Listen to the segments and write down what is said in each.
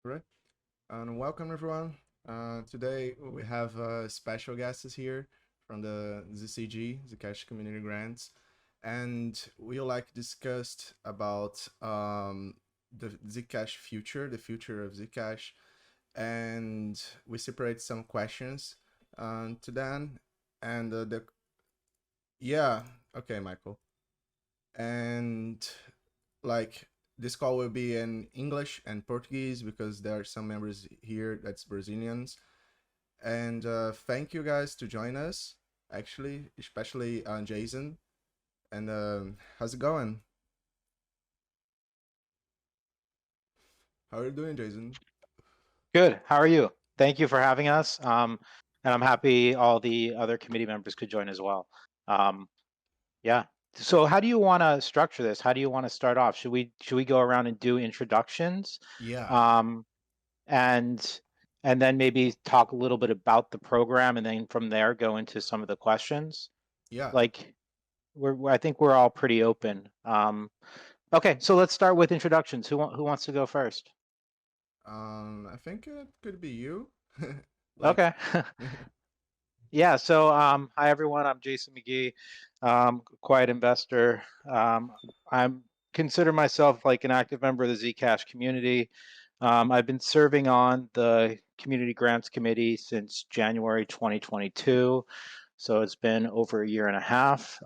Right. And welcome everyone. Today we have special guests here from the ZCG, Zcash Community Grants, and we like discussed about the Zcash future, the future of Zcash, and we separate some questions to then, and the yeah, okay, Michael, and like this call will be in English and Portuguese because there are some members here that's Brazilians. And thank you guys to join us. Actually, especially Jason. And how's it going? How are you doing, Jason? Good. How are you? Thank you for having us. And I'm happy all the other committee members could join as well. Um, yeah. So how do you want to structure this? How do you want to start off? Should we go around and do introductions? Yeah, Um, and and then maybe talk a little bit about the program and then from there go into some of the questions? yeah. Like I think we're all pretty open. Okay, so let's start with introductions. Who wants to go first? I think it could be you. like, Okay. Yeah, so hi everyone, I'm Jason McGee, quiet investor. I'm consider myself like an active member of the Zcash community. I've been serving on the Community Grants Committee since January 2022, so it's been over a year and a half,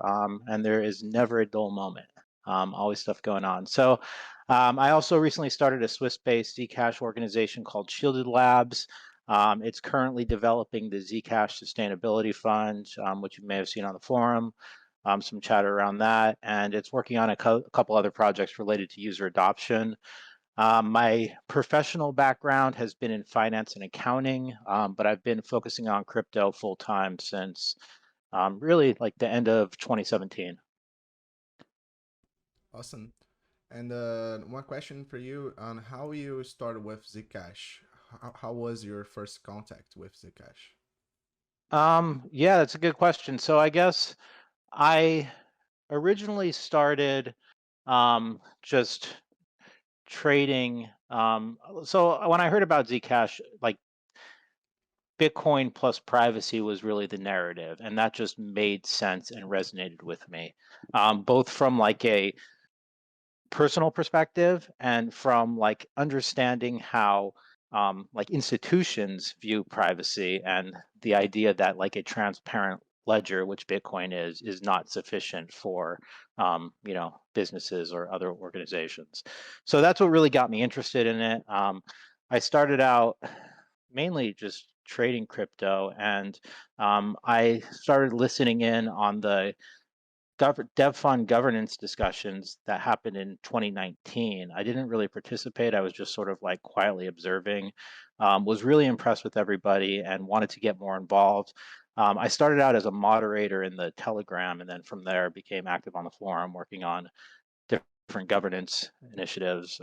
and there is never a dull moment. Always stuff going on. So I also recently started a Swiss-based Zcash organization called Shielded Labs. It's currently developing the Zcash Sustainability Fund, which you may have seen on the forum, some chatter around that, and it's working on a couple other projects related to user adoption. My professional background has been in finance and accounting, but I've been focusing on crypto full time since really like the end of 2017. awesome. And one question for you on how you started with Zcash. How was your first contact with Zcash? Yeah, that's a good question. So I guess I originally started just trading. So when I heard about Zcash, like Bitcoin plus privacy was really the narrative, and that just made sense and resonated with me, both from like a personal perspective and from like understanding how like institutions view privacy and the idea that like a transparent ledger, which Bitcoin is not sufficient for businesses or other organizations. So that's what really got me interested in it. I started out mainly just trading crypto, and I started listening in on the dev fund governance discussions that happened in 2019. I didn't really participate. I was just sort of like quietly observing, was really impressed with everybody and wanted to get more involved. I started out as a moderator in the Telegram, and then from there became active on the forum, working on different governance initiatives.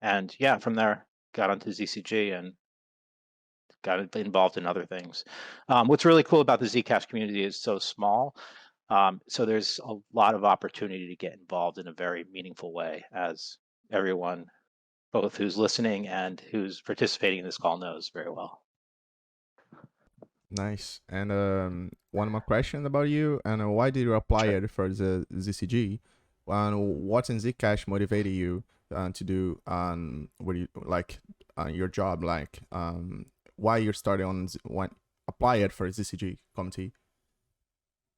And yeah, from there got onto ZCG and got involved in other things. What's really cool about the Zcash community is so small. So there's a lot of opportunity to get involved in a very meaningful way, as everyone, both who's listening and who's participating in this call, knows very well. Nice. And one more question about you. And why did you apply Sure. it for the ZCG? And what in Zcash motivated you to do what you like your job? Like why you started on when apply it for ZCG committee?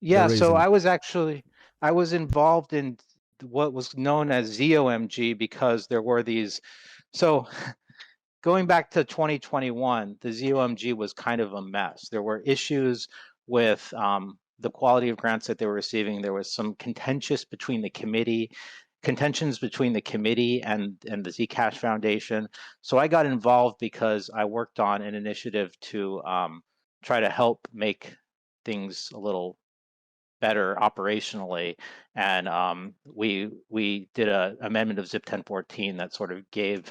The Yeah, so reason. I was involved in what was known as ZOMG because there were these. So going back to 2021, the ZOMG was kind of a mess. There were issues with the quality of grants that they were receiving. There was some contentions between the committee and the Zcash Foundation. So I got involved because I worked on an initiative to try to help make things a little better operationally, and we did a amendment of ZIP 1014 that sort of gave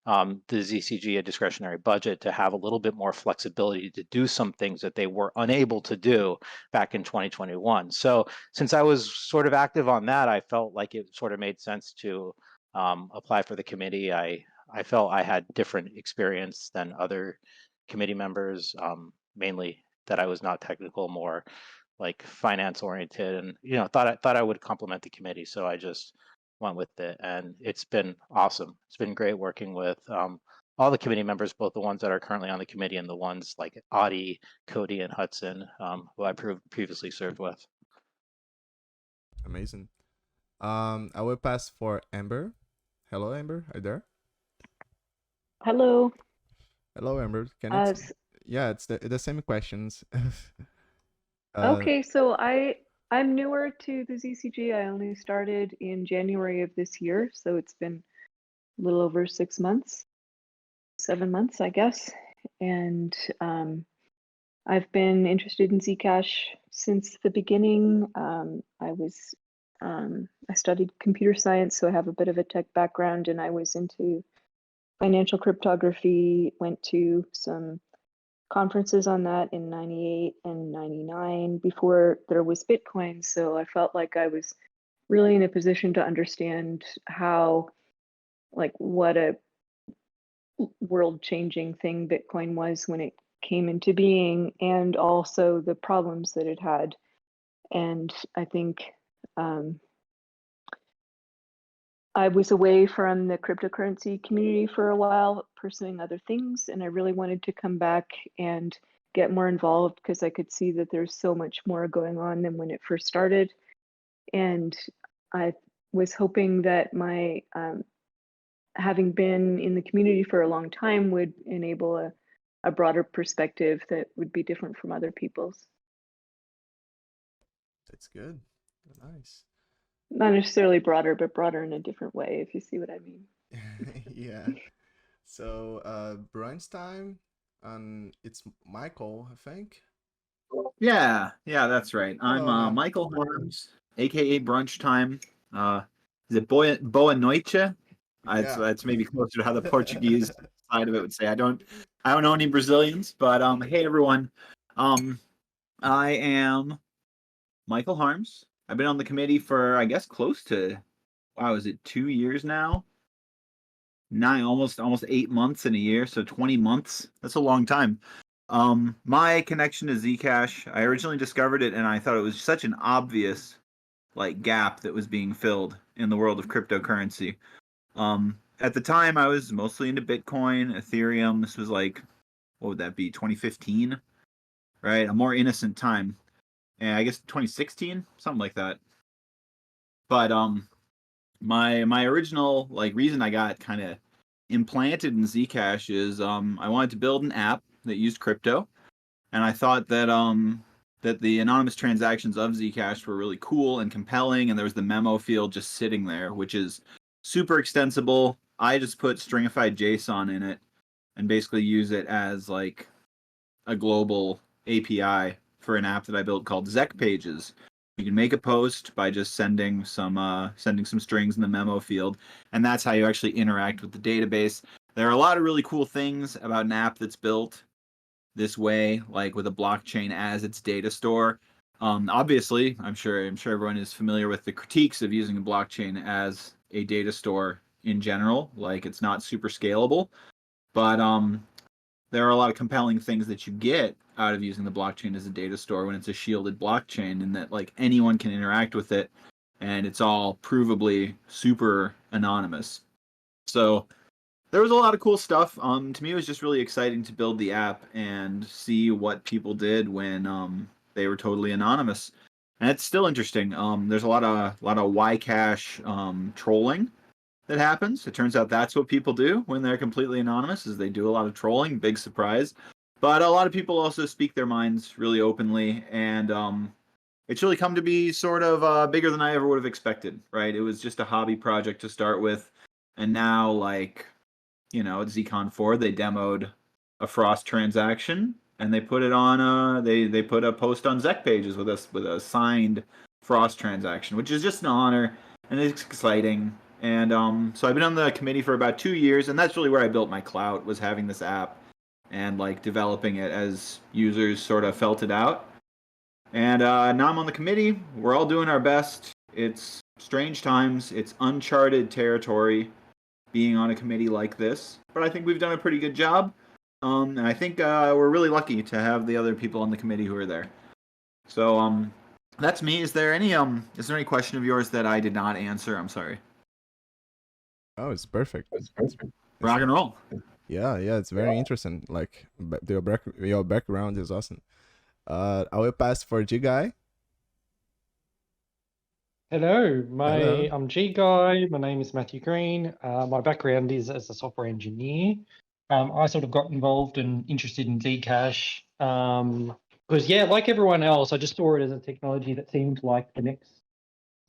the ZCG a discretionary budget to have a little bit more flexibility to do some things that they were unable to do back in 2021. So since I was sort of active on that, I felt like it sort of made sense to apply for the committee. I felt I had different experience than other committee members, mainly that I was not technical, more like finance oriented, and thought I would complement the committee, so I just went with it, and it's been awesome. It's been great working with all the committee members, both the ones that are currently on the committee and the ones like Audie, Cody, and Hudson, who I previously served with. Amazing. I will pass for Amber. Hello, Amber. Are you there? Hello. Hello, Amber. Can Uh, it? s- Yeah, it's the same questions. uh, okay, so I'm newer to the ZCG. I only started in January of this year, so it's been a little over 6 months, 7 months, I guess. And I've been interested in Zcash since the beginning. I studied computer science, so I have a bit of a tech background, and I was into financial cryptography, went to some conferences on that in 98 and 99 before there was Bitcoin. So I felt like I was really in a position to understand how, like, what a world changing thing Bitcoin was when it came into being, and also the problems that it had. And I think um, I was away from the cryptocurrency community for a while, pursuing other things, and I really wanted to come back and get more involved because I could see that there's so much more going on than when it first started. And I was hoping that my having been in the community for a long time would enable a broader perspective that would be different from other people's. that's good. Nice. Not necessarily broader, but broader in a different way, if you see what I mean. Yeah. So, brunch time, and it's Michael, I think. Yeah, that's right. I'm Hello, man. Michael Harms, aka Brunch Time. Uh, is it Boa Noite? It's Yeah. it's maybe closer to how the Portuguese side of it would say. I don't know any Brazilians, but hey everyone. Um, I am Michael Harms. I've been on the committee for I guess close to wow, is it 2 years now? Nine, almost 8 months in a year, so 20 months. That's a long time. My connection to Zcash, I originally discovered it and I thought it was such an obvious like gap that was being filled in the world of cryptocurrency. At the time I was mostly into Bitcoin, Ethereum. This was like what would that be? 2015, right? A more innocent time. And I guess 2016, something like that. But my original like reason I got kind of implanted in Zcash is I wanted to build an app that used crypto, and I thought that the anonymous transactions of Zcash were really cool and compelling, and there was the memo field just sitting there, which is super extensible. I just put stringified JSON in it and basically use it as like a global API for an app that I built called Zec Pages. You can make a post by just sending some strings in the memo field, and that's how you actually interact with the database. There are a lot of really cool things about an app that's built this way, like with a blockchain as its data store. Obviously, I'm sure everyone is familiar with the critiques of using a blockchain as a data store in general. Like it's not super scalable, but there are a lot of compelling things that you get out of using the blockchain as a data store when it's a shielded blockchain, and that like anyone can interact with it, and it's all provably super anonymous. So there was a lot of cool stuff. To me, it was just really exciting to build the app and see what people did when they were totally anonymous. And it's still interesting. There's a lot of Ycash trolling that happens. It turns out that's what people do when they're completely anonymous, is they do a lot of trolling. Big surprise. But a lot of people also speak their minds really openly, and it's really come to be sort of bigger than I ever would have expected. Right? It was just a hobby project to start with, and now like at ZCon 4 they demoed a Frost transaction and they put it on they put a post on Zec Pages with a signed Frost transaction, which is just an honor and it's exciting. And so I've been on the committee for about 2 years, and that's really where I built my clout, was having this app and like developing it as users sort of felt it out. And now I'm on the committee. We're all doing our best. It's strange times. It's uncharted territory. being on a committee like this, but I think we've done a pretty good job. And I think we're really lucky to have the other people on the committee who are there. So that's me. Is there any question of yours that I did not answer? I'm sorry. Oh, it's perfect. Rock and roll. Yeah, it's very interesting. Like your background is awesome. I will pass for G guy. Hello, Hello. I'm G Guy. My name is Matthew Green. My background is as a software engineer. I sort of got involved and interested in Zcash because, yeah, like everyone else, I just saw it as a technology that seemed like the next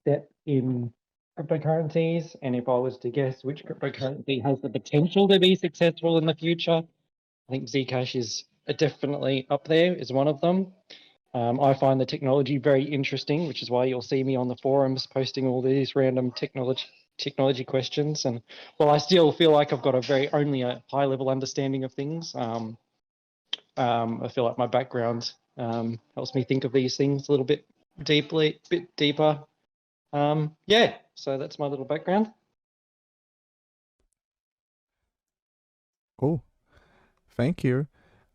step in cryptocurrencies. And if I was to guess which cryptocurrency has the potential to be successful in the future, I think Zcash is definitely up there, is one of them. I find the technology very interesting, which is why you'll see me on the forums posting all these random technology questions. And while I still feel like I've got only a high level understanding of things, I feel like my background helps me think of these things a little bit deeper. Yeah, so that's my little background. Cool. Thank you.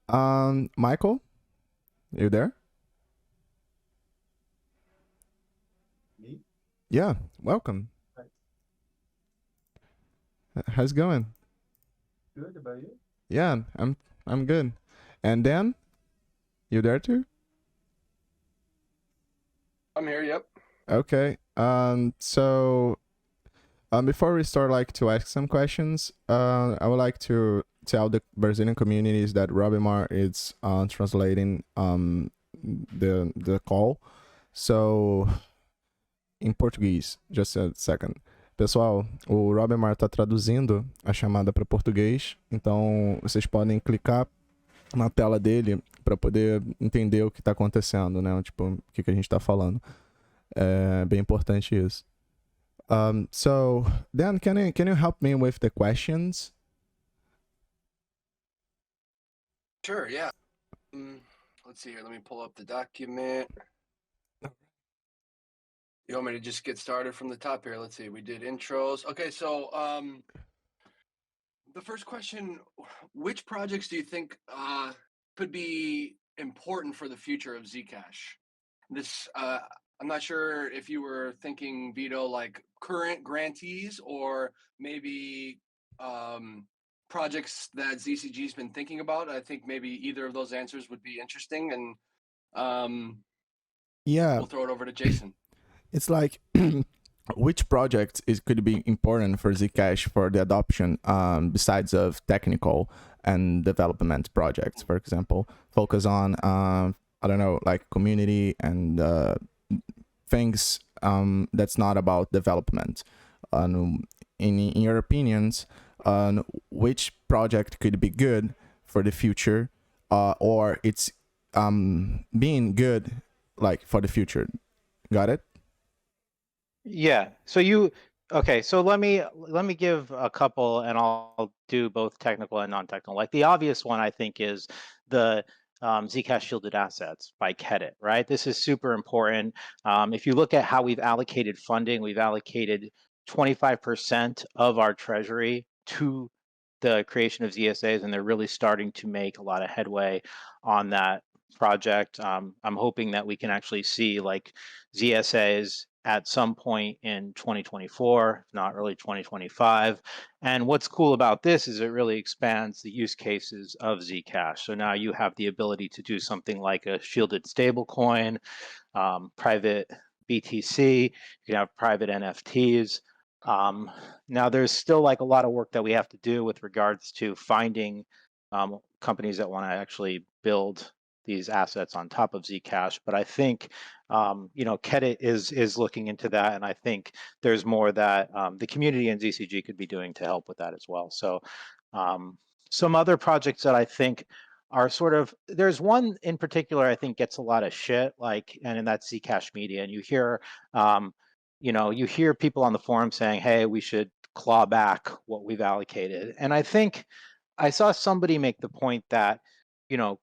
Michael, you there? Me? Yeah, welcome. How's it going? Good about you? Yeah, I'm good. And Dan, you there too? I'm here, yep. Okay. So before we start to ask some questions, I would like to tell the Brazilian communities that Robimar is translating the call. So em português, just a second. Pessoal, o Robimar está traduzindo a chamada para português, então vocês podem clicar na tela dele para poder entender o que está acontecendo, né? Tipo, o que a gente está falando. É bem importante isso. So, Dan, can you help me with the questions? Sure, yeah. Let's see here. Let me pull up the document. You want me to just get started from the top here? Let's see. We did intros. Okay, so the first question, which projects do you think could be important for the future of Zcash? This I'm not sure if you were thinking, Vito, like current grantees or maybe projects that ZCG's been thinking about. I think maybe either of those answers would be interesting, and Yeah, we'll throw it over to Jason. it's like which project could be important for Zcash for the adoption besides of technical and development projects, for example, focus on I don't know, like community and things that's not about development. In your opinions, which project could be good for the future, or it's being good like for the future? Got it? Yeah. So so let me give a couple, and I'll do both technical and non-technical. Like the obvious one, I think, is the Zcash shielded assets by Kedit, right? This is super important. If you look at how we've allocated funding, we've allocated 25% of our treasury to the creation of ZSAs, and they're really starting to make a lot of headway on that project. I'm hoping that we can actually see like ZSAs at some point in 2024, if not early 2025. And what's cool about this is it really expands the use cases of Zcash. So now you have the ability to do something like a shielded stablecoin, private BTC, you can have private NFTs. Now there's still like a lot of work that we have to do with regards to finding companies that want to actually build these assets on top of Zcash. But I think Kedit is looking into that, and I think there's more that the community and ZCG could be doing to help with that as well. So some other projects that I think are sort of, there's one in particular I think gets a lot of shit, and that's Zcash Media, and you hear people on the forum saying, hey, we should claw back what we've allocated. And I think I saw somebody make the point that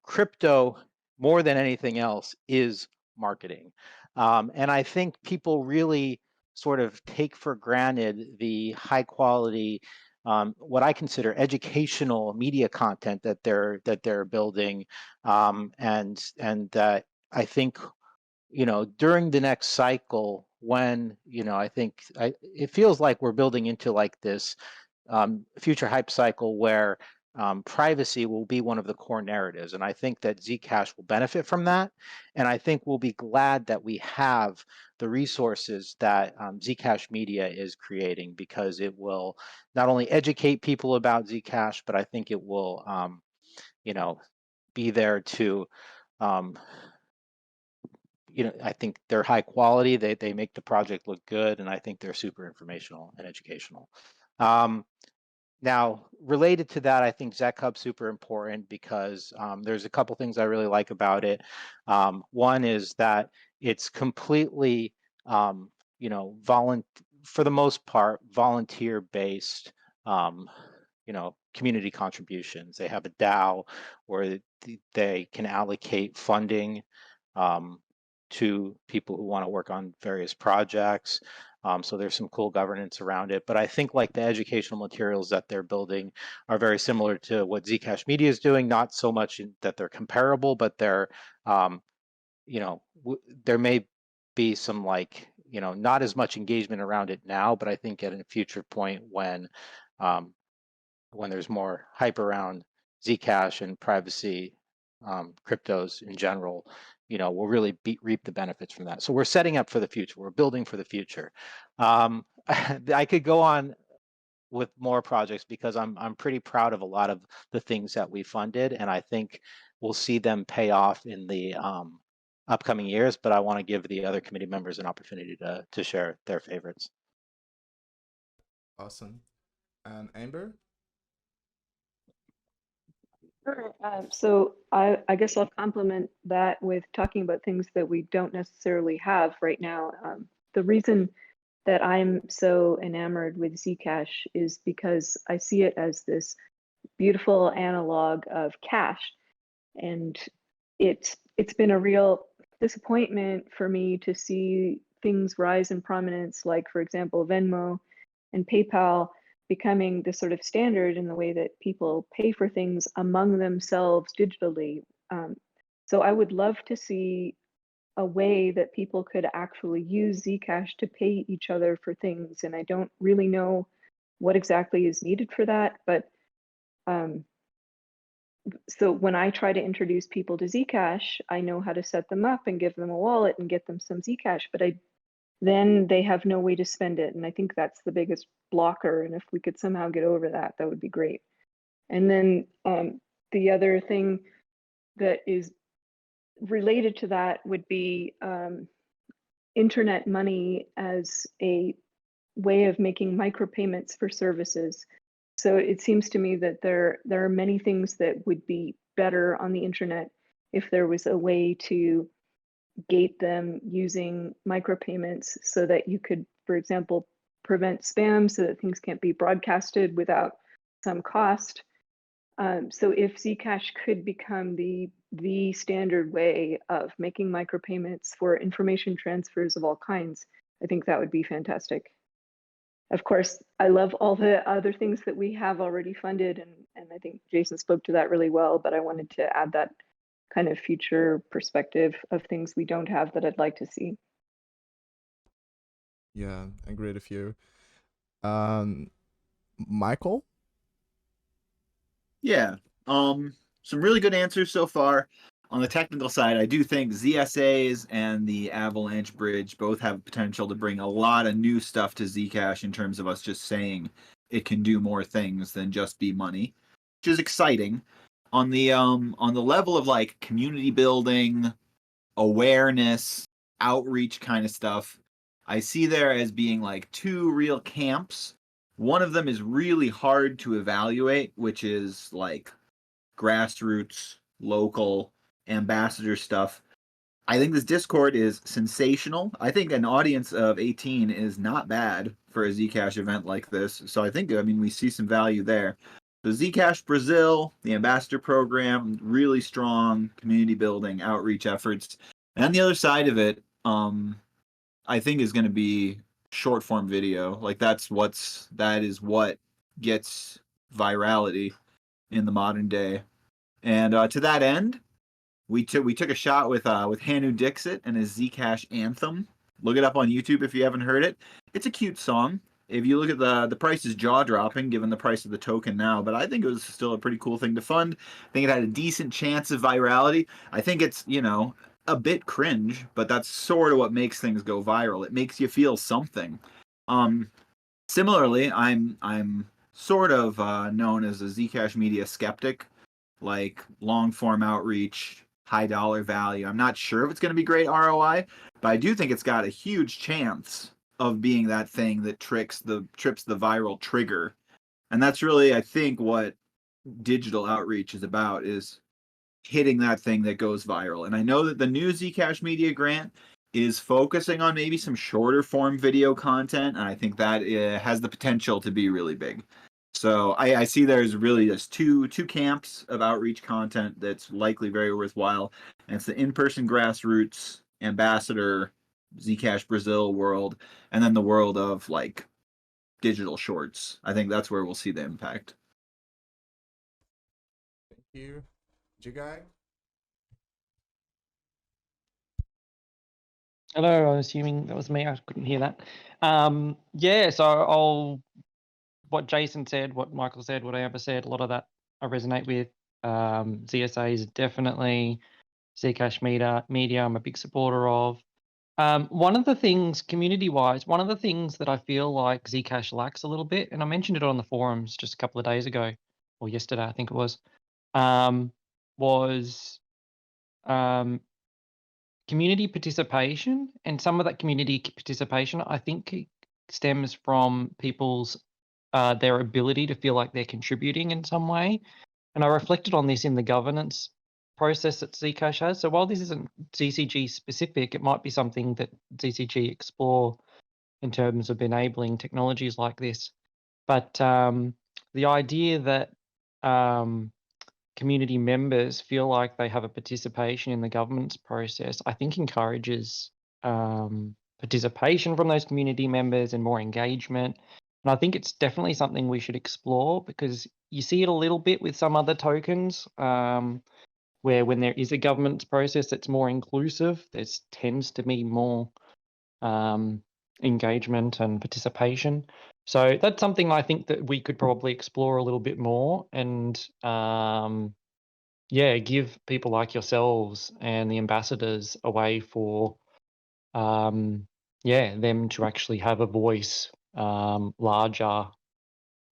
crypto, more than anything else, is marketing. And I think people really sort of take for granted the high quality what I consider educational media content that they're building, and that I think, during the next cycle, when, I think it feels like we're building into like this future hype cycle where privacy will be one of the core narratives. And I think that Zcash will benefit from that. And I think we'll be glad that we have the resources that Zcash Media is creating, because it will not only educate people about Zcash, but I think it will, be there to, I think they're high quality. They make the project look good, and I think they're super informational and educational. Now, related to that, I think Zec Hub's super important because there's a couple things I really like about it. One is that it's completely, for the most part, volunteer-based, community contributions. They have a DAO where they can allocate funding to people who want to work on various projects. So there's some cool governance around it. But I think like the educational materials that they're building are very similar to what Zcash Media is doing, not so much that they're comparable, but they're, there may be some not as much engagement around it now, but I think at a future point when there's more hype around Zcash and privacy, cryptos in general, we'll really reap the benefits from that. So we're setting up for the future. We're building for the future. I could go on with more projects because I'm pretty proud of a lot of the things that we funded, and I think we'll see them pay off in the upcoming years. But I want to give the other committee members an opportunity to share their favorites. Awesome. And Amber? Sure. So I guess I'll complement that with talking about things that we don't necessarily have right now. The reason that I'm so enamored with Zcash is because I see it as this beautiful analog of cash, and it's been a real disappointment for me to see things rise in prominence, like for example Venmo and PayPal becoming the sort of standard in the way that people pay for things among themselves digitally. So I would love to see a way that people could actually use Zcash to pay each other for things. And I don't really know what exactly is needed for that. But so when I try to introduce people to Zcash, I know how to set them up and give them a wallet and get them some Zcash, but then they have no way to spend it. And I think that's the biggest blocker. And if we could somehow get over that, that would be great. And then the other thing that is related to that would be internet money as a way of making micropayments for services. So it seems to me that there are many things that would be better on the internet if there was a way to gate them using micropayments so that you could, for example, prevent spam so that things can't be broadcasted without some cost. So if Zcash could become the standard way of making micropayments for information transfers of all kinds, I think that would be fantastic. Of course, I love all the other things that we have already funded, and I think Jason spoke to that really well, but I wanted to add that kind of future perspective of things we don't have that I'd like to see. Yeah, I agree with you. Michael? Yeah. Some really good answers so far. On the technical side, I do think ZSAs and the Avalanche Bridge both have potential to bring a lot of new stuff to Zcash in terms of us just saying it can do more things than just be money, which is exciting. On the level of like community building, awareness, outreach kind of stuff, I see there as being like two real camps. One of them is really hard to evaluate, which is like grassroots, local, ambassador stuff. I think this Discord is sensational. I think an audience of 18 is not bad for a Zcash event like this. So I think, we see some value there. The Zcash Brazil, the ambassador program, really strong community building, outreach efforts. And on the other side of it, I think is going to be short form video. Like that is what gets virality in the modern day. And to that end, we took a shot with Hanu Dixit and his Zcash anthem. Look it up on YouTube if you haven't heard it. It's a cute song. If you look at the price is jaw dropping given the price of the token now, but I think it was still a pretty cool thing to fund. I think it had a decent chance of virality. I think it's, a bit cringe, but that's sort of what makes things go viral. It makes you feel something. Similarly, I'm sort of known as a Zcash media skeptic, like long form outreach, high dollar value. I'm not sure if it's going to be great ROI, but I do think it's got a huge chance of being that thing that trips the viral trigger. And that's really, I think, what digital outreach is about, is hitting that thing that goes viral. And I know that the new Zcash Media Grant is focusing on maybe some shorter form video content, and I think that has the potential to be really big. So I see there's really just two camps of outreach content that's likely very worthwhile, and it's the in-person grassroots ambassador Zcash Brazil world, and then the world of like digital shorts. I think that's where we'll see the impact. Thank you. Jigai? Hello, I'm assuming that was me. I couldn't hear that. Yeah, so what Jason said, what Michael said, what Amber said, a lot of that I resonate with. ZSA is definitely Zcash media. I'm a big supporter of. One of the things, community-wise, one of the things that I feel like Zcash lacks a little bit, and I mentioned it on the forums just a couple of days ago, or yesterday, I think it was community participation. And some of that community participation, I think, stems from people's their ability to feel like they're contributing in some way. And I reflected on this in the governance process that Zcash has. So while this isn't ZCG specific, it might be something that ZCG explore in terms of enabling technologies like this. But the idea that community members feel like they have a participation in the governance process, I think encourages participation from those community members and more engagement. And I think it's definitely something we should explore, because you see it a little bit with some other tokens where when there is a governance process that's more inclusive, there tends to be more engagement and participation. So that's something I think that we could probably explore a little bit more, and give people like yourselves and the ambassadors a way for them to actually have a voice larger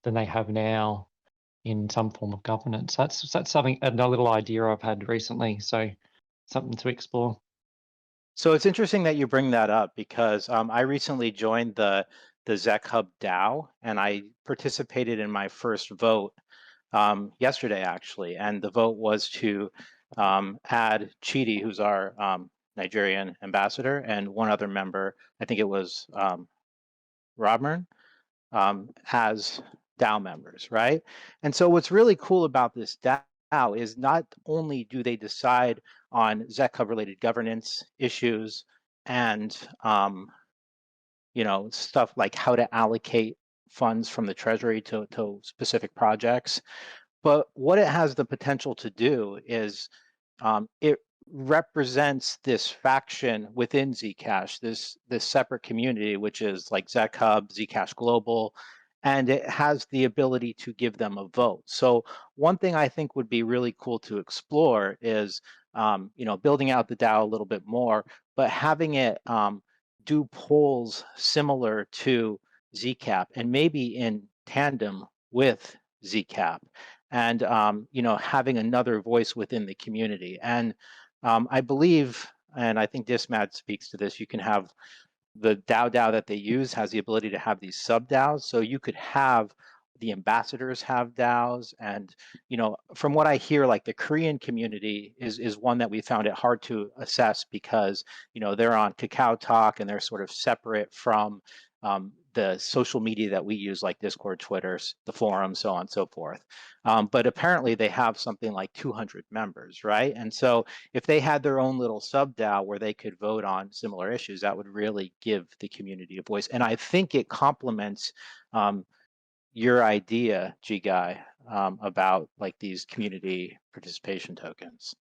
than they have now in some form of governance. That's something, a little idea I've had recently, so something to explore. So it's interesting that you bring that up, because I recently joined the Zec Hub DAO, and I participated in my first vote yesterday, actually. And the vote was to add Chidi, who's our Nigerian ambassador, and one other member, I think it was Robert, as DAO members, right? And so what's really cool about this DAO is not only do they decide on Zec Hub related governance issues and stuff like how to allocate funds from the treasury to specific projects, but what it has the potential to do is it represents this faction within Zcash, this separate community, which is like Zec Hub, Zcash Global, and it has the ability to give them a vote. So one thing I think would be really cool to explore is building out the DAO a little bit more, but having it do polls similar to Zcap, and maybe in tandem with Zcap, and having another voice within the community. And I believe, and I think Dismat speaks to this, you can have the DAO that they use has the ability to have these sub DAOs. So you could have the ambassadors have DAOs, and from what I hear, like the Korean community is one that we found it hard to assess, because they're on Kakao Talk and they're sort of separate from the social media that we use, like Discord, Twitter, the forum, so on and so forth. But apparently they have something like 200 members, right? And so if they had their own little sub DAO where they could vote on similar issues, that would really give the community a voice. And I think it complements your idea, G Guy, about like these community participation tokens.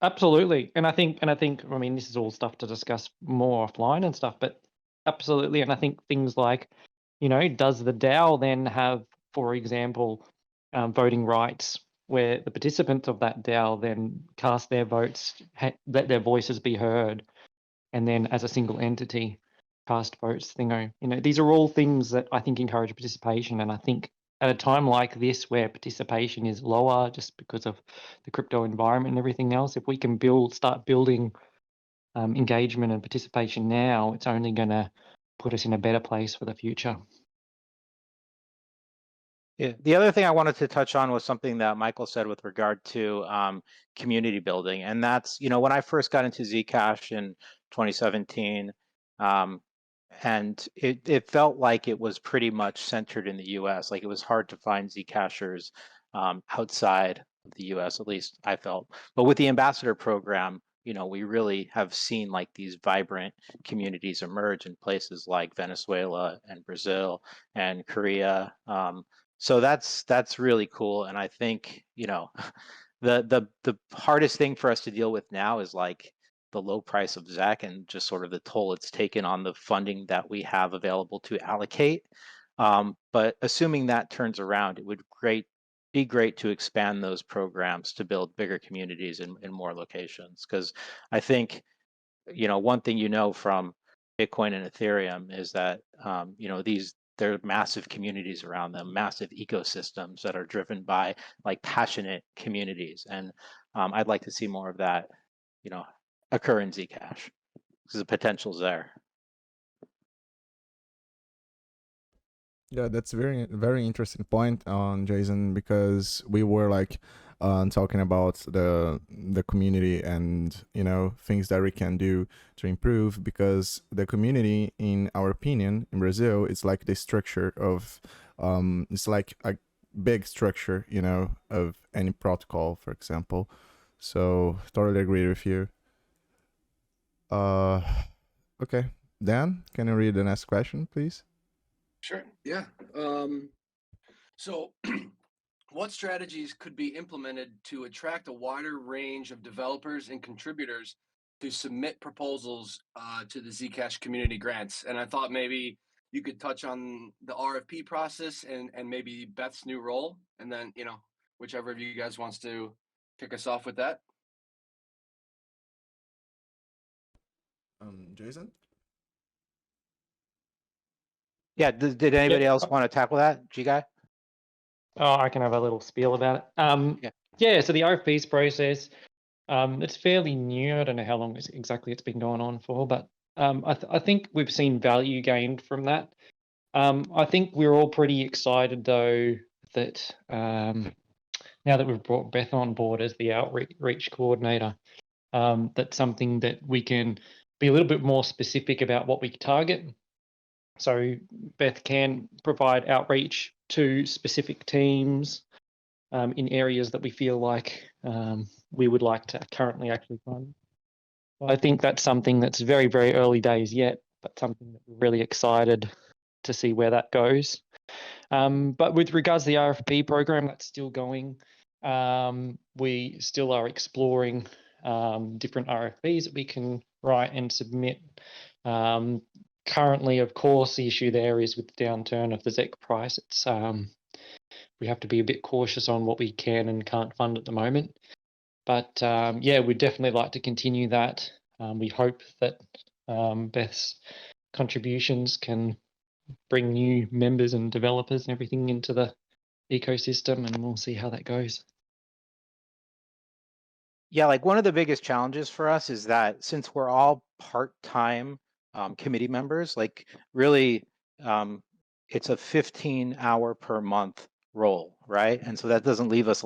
Absolutely, and I think, I mean, this is all stuff to discuss more offline and stuff, but absolutely, and I think things like, does the DAO then have, for example, voting rights, where the participants of that DAO then cast their votes, let their voices be heard, and then as a single entity, cast votes. These are all things that I think encourage participation, and I think at a time like this where participation is lower just because of the crypto environment and everything else, if we can start building engagement and participation now, it's only going to put us in a better place for the future. Yeah. The other thing I wanted to touch on was something that Michael said with regard to community building, and that's, when I first got into Zcash in 2017, and it felt like it was pretty much centered in the U.S. Like it was hard to find Zcashers outside of the U.S. At least I felt. But with the ambassador program, we really have seen like these vibrant communities emerge in places like Venezuela and Brazil and Korea. So that's really cool, and I think the hardest thing for us to deal with now is like the low price of ZEC and just sort of the toll it's taken on the funding that we have available to allocate. But assuming that turns around, it would be great to expand those programs to build bigger communities in more locations. Because I think one thing from Bitcoin and Ethereum is that there are massive communities around them, massive ecosystems that are driven by like passionate communities, and I'd like to see more of that, occur in Zcash because the potential's there. Yeah, that's very interesting point on Jason, because we were like talking about the community and things that we can do to improve, because the community, in our opinion, in Brazil, it's like the structure of it's like a big structure of any protocol, for example. So totally agree with you. Okay, Dan, can you read the next question, please? Sure. Yeah. So what strategies could be implemented to attract a wider range of developers and contributors to submit proposals to the Zcash community grants? And I thought maybe you could touch on the RFP process and maybe Beth's new role, and then whichever of you guys wants to kick us off with that. Jason? Yeah, did anybody else want to tackle that, G Guy? Oh, I can have a little spiel about it. Yeah, so the RFPs process, it's fairly new. I don't know how long exactly it's been going on for, but I think we've seen value gained from that. I think we're all pretty excited, though, that now that we've brought Beth on board as the outreach coordinator, that's something that we can be a little bit more specific about what we target. So Beth can provide outreach to specific teams in areas that we feel like we would like to currently actually fund. I think that's something that's very, very early days yet, but something that we're really excited to see where that goes. But with regards to the RFP program, that's still going. We still are exploring different RFPs that we can write and submit. Currently, of course, the issue there is with the downturn of the ZEC price. It's we have to be a bit cautious on what we can and can't fund at the moment. But yeah, we'd definitely like to continue that. We hope that Beth's contributions can bring new members and developers and everything into the ecosystem, and we'll see how that goes. Yeah, like one of the biggest challenges for us is that since we're all part-time committee members, like really it's a 15-hour per month role, right? And so that doesn't leave us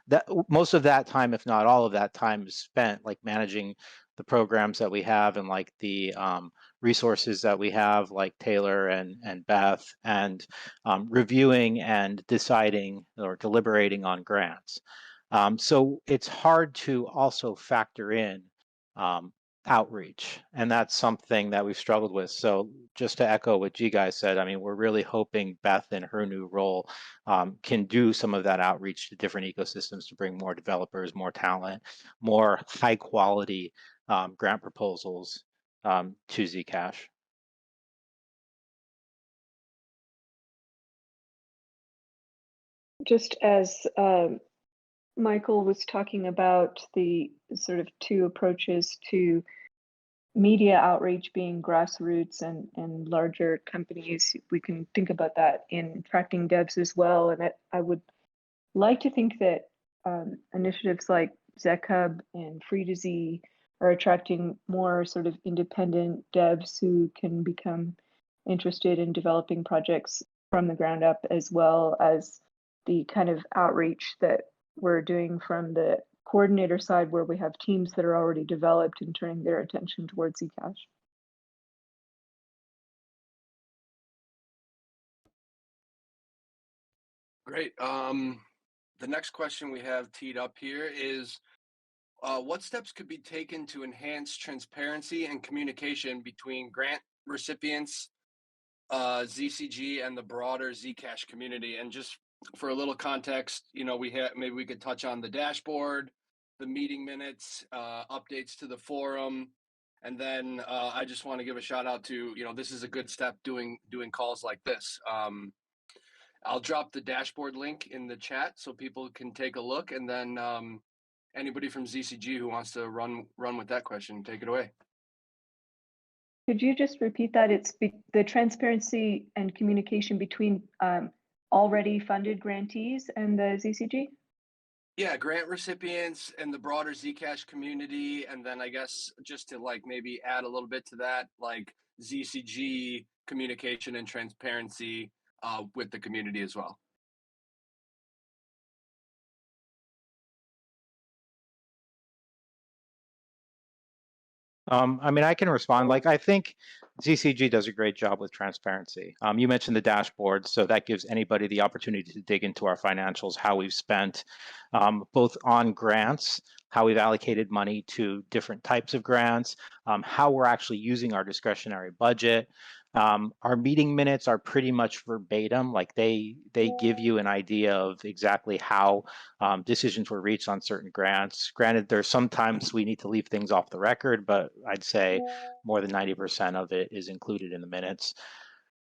that most of that time, if not all of that time, is spent like managing the programs that we have and like the resources that we have, like Taylor and Beth, and reviewing and deciding or deliberating on grants. So it's hard to also factor in outreach, and that's something that we've struggled with. So just to echo what G guys said, I mean, we're really hoping Beth in her new role can do some of that outreach to different ecosystems to bring more developers, more talent, more high quality grant proposals to Zcash. Just as Michael was talking about the sort of two approaches to media outreach being grassroots and larger companies, we can think about that in attracting devs as well. And I would like to think that initiatives like ZecHub and Free2Z are attracting more sort of independent devs who can become interested in developing projects from the ground up, as well as the kind of outreach that we're doing from the coordinator side, where we have teams that are already developed and turning their attention towards Zcash. Great. The next question we have teed up here is, what steps could be taken to enhance transparency and communication between grant recipients, ZCG, and the broader Zcash community? And just for a little context, maybe we could touch on the dashboard, the meeting minutes, updates to the forum, and then I just want to give a shout out to, this is a good step doing calls like this. I'll drop the dashboard link in the chat so people can take a look, and then anybody from ZCG who wants to run with that question, take it away. Could you just repeat that? It's the transparency and communication between already funded grantees and the ZCG? Yeah, grant recipients and the broader Zcash community, and then I guess just to like maybe add a little bit to that, like ZCG communication and transparency with the community as well. I mean, I can respond. Like, I think ZCG does a great job with transparency. You mentioned the dashboard, so that gives anybody the opportunity to dig into our financials, how we've spent both on grants, how we've allocated money to different types of grants, how we're actually using our discretionary budget. Our meeting minutes are pretty much verbatim, like they give you an idea of exactly how decisions were reached on certain grants. Granted, there's sometimes we need to leave things off the record, but I'd say more than 90% of it is included in the minutes.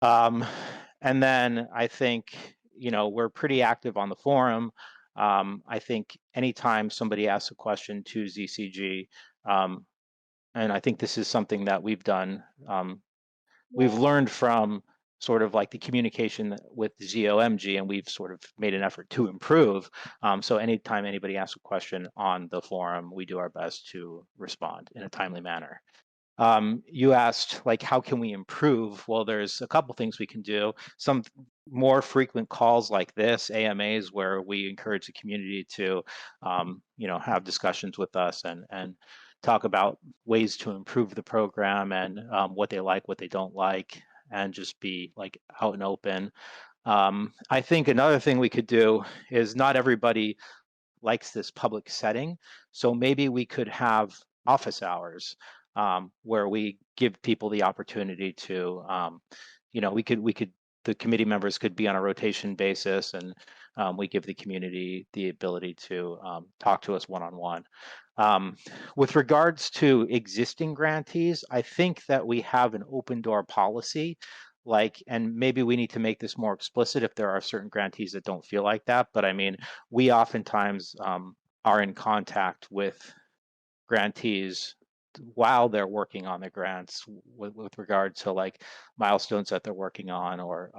And then I think, we're pretty active on the forum. I think anytime somebody asks a question to ZCG, and I think this is something that we've done, we've learned from sort of like the communication with ZOMG, and we've sort of made an effort to improve. So anytime anybody asks a question on the forum, we do our best to respond in a timely manner. You asked, like, how can we improve? Well, there's a couple things we can do. Some more frequent calls like this, AMAs, where we encourage the community to, have discussions with us and talk about ways to improve the program and what they like, what they don't like, and just be like out and open. I think another thing we could do is not everybody likes this public setting, so maybe we could have office hours where we give people the opportunity to, the committee members could be on a rotation basis, and we give the community the ability to talk to us one-on-one. With regards to existing grantees, I think that we have an open door policy, and maybe we need to make this more explicit if there are certain grantees that don't feel like that. But I mean, we oftentimes are in contact with grantees while they're working on the grants with regard to like milestones that they're working on, or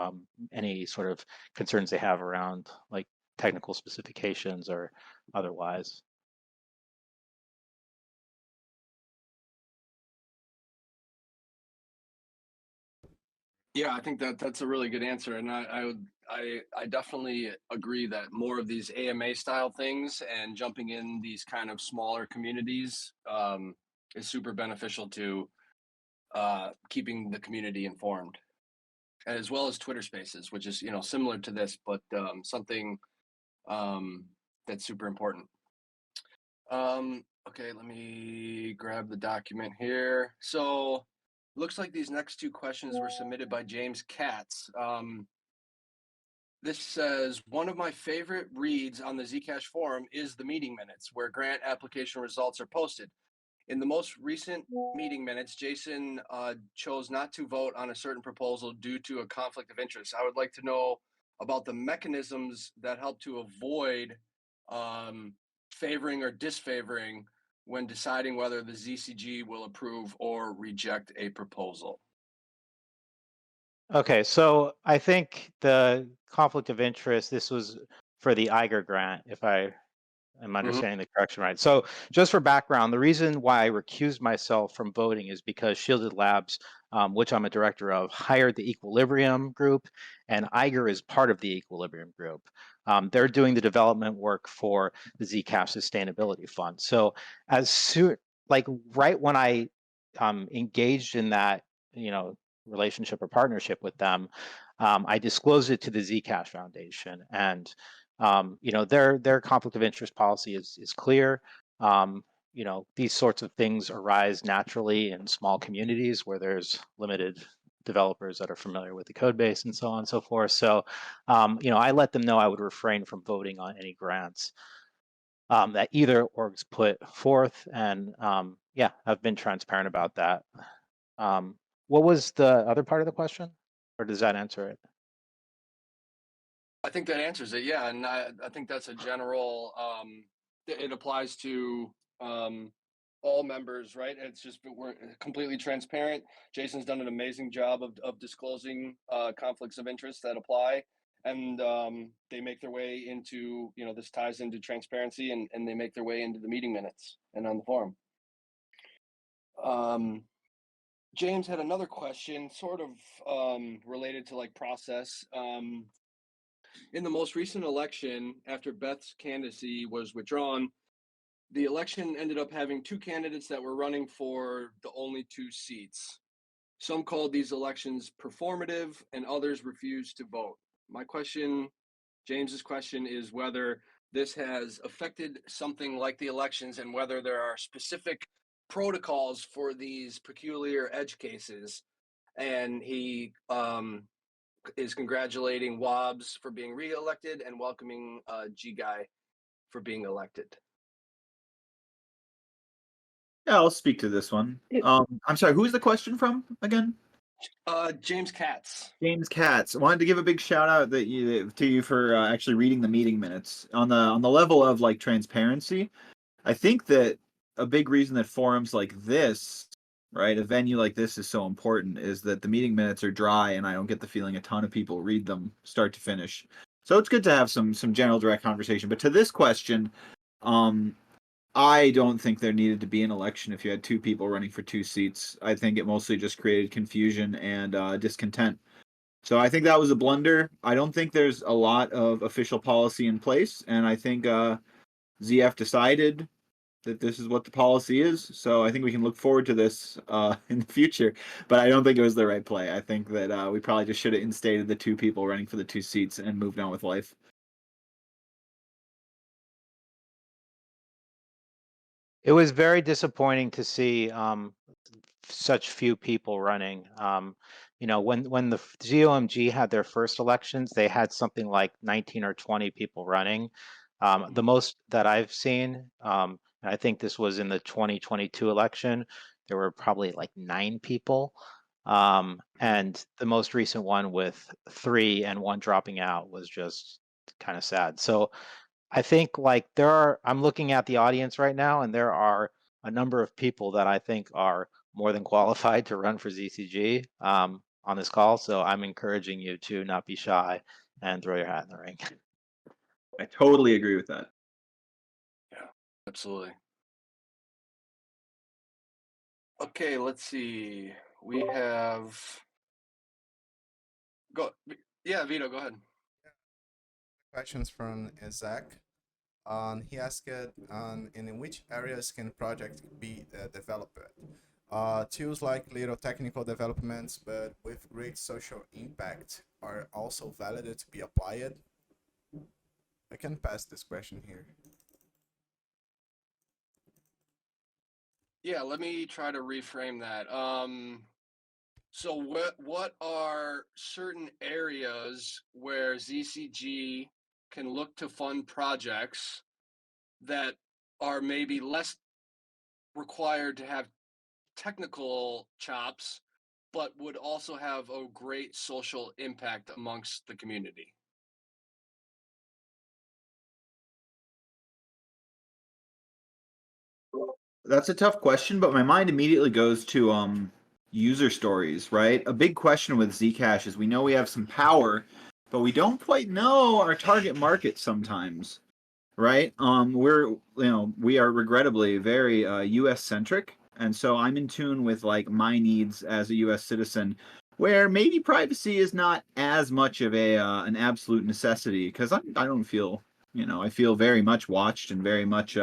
any sort of concerns they have around like technical specifications or otherwise. Yeah, I think that's a really good answer, and I definitely agree that more of these AMA style things and jumping in these kind of smaller communities is super beneficial to keeping the community informed, as well as Twitter Spaces, which is similar to this, but something that's super important. Okay, let me grab the document here. So, looks like these next two questions were submitted by James Katz. This says, one of my favorite reads on the Zcash forum is the meeting minutes where grant application results are posted. In the most recent meeting minutes, Jason chose not to vote on a certain proposal due to a conflict of interest. I would like to know about the mechanisms that help to avoid favoring or disfavoring when deciding whether the ZCG will approve or reject a proposal. Okay, so I think the conflict of interest, this was for the Iger grant, if I am understanding the correction right. So just for background, the reason why I recused myself from voting is because Shielded Labs, which I'm a director of, hired the Equilibrium group, and Iger is part of the Equilibrium group. They're doing the development work for the Zcash Sustainability Fund. So as soon, like right when I engaged in that, relationship or partnership with them, I disclosed it to the Zcash Foundation, and their conflict of interest policy is clear. These sorts of things arise naturally in small communities where there's limited developers that are familiar with the code base and so on and so forth. So, I let them know I would refrain from voting on any grants that either orgs put forth, and I've been transparent about that. What was the other part of the question, or does that answer it? I think that answers it. Yeah, and I think that's a general. It applies to all members, right? It's just we're completely transparent. Jason's done an amazing job of disclosing conflicts of interest that apply, and they make their way into this ties into transparency, and they make their way into the meeting minutes and on the forum. James had another question, sort of related to like process. In the most recent election, after Beth's candidacy was withdrawn, the election ended up having two candidates that were running for the only two seats. Some called these elections performative, and others refused to vote. My question, James's question, is whether this has affected something like the elections and whether there are specific protocols for these peculiar edge cases. And he is congratulating Wobbs for being re-elected and welcoming G Guy for being elected. Yeah, I'll speak to this one. I'm sorry, who's the question from again? James Katz. James Katz. Wanted to give a big shout out to you for actually reading the meeting minutes on the level of like transparency. I think that a big reason that forums like this, right, a venue like this is so important is that the meeting minutes are dry, and I don't get the feeling a ton of people read them start to finish. So it's good to have some general direct conversation. But to this question, I don't think there needed to be an election if you had two people running for two seats. I think it mostly just created confusion and discontent. So I think that was a blunder. I don't think there's a lot of official policy in place, and I think ZF decided that this is what the policy is. So I think we can look forward to this in the future. But I don't think it was the right play. I think that we probably just should have instated the two people running for the two seats and moved on with life. It was very disappointing to see such few people running. When the ZOMG had their first elections, they had something like 19 or 20 people running. The most that I've seen, and I think this was in the 2022 election, there were probably like 9 people. And the most recent one with 3 and 1 dropping out was just kind of sad. So I think like I'm looking at the audience right now, and there are a number of people that I think are more than qualified to run for ZCG on this call. So I'm encouraging you to not be shy and throw your hat in the ring. I totally agree with that. Yeah, absolutely. Okay, let's see. We have Vito, go ahead. Questions from Zach. He asked, in which areas can project be developed? Tools like little technical developments, but with great social impact, are also valid to be applied. I can pass this question here. Yeah, let me try to reframe that. So what are certain areas where ZCG can look to fund projects that are maybe less required to have technical chops, but would also have a great social impact amongst the community? That's a tough question, but my mind immediately goes to user stories, right? A big question with Zcash is we know we have some power, but we don't quite know our target market sometimes, right? We are regrettably very US centric, and so I'm in tune with like my needs as a US citizen, where maybe privacy is not as much of a an absolute necessity because I don't feel, I feel very much watched and very much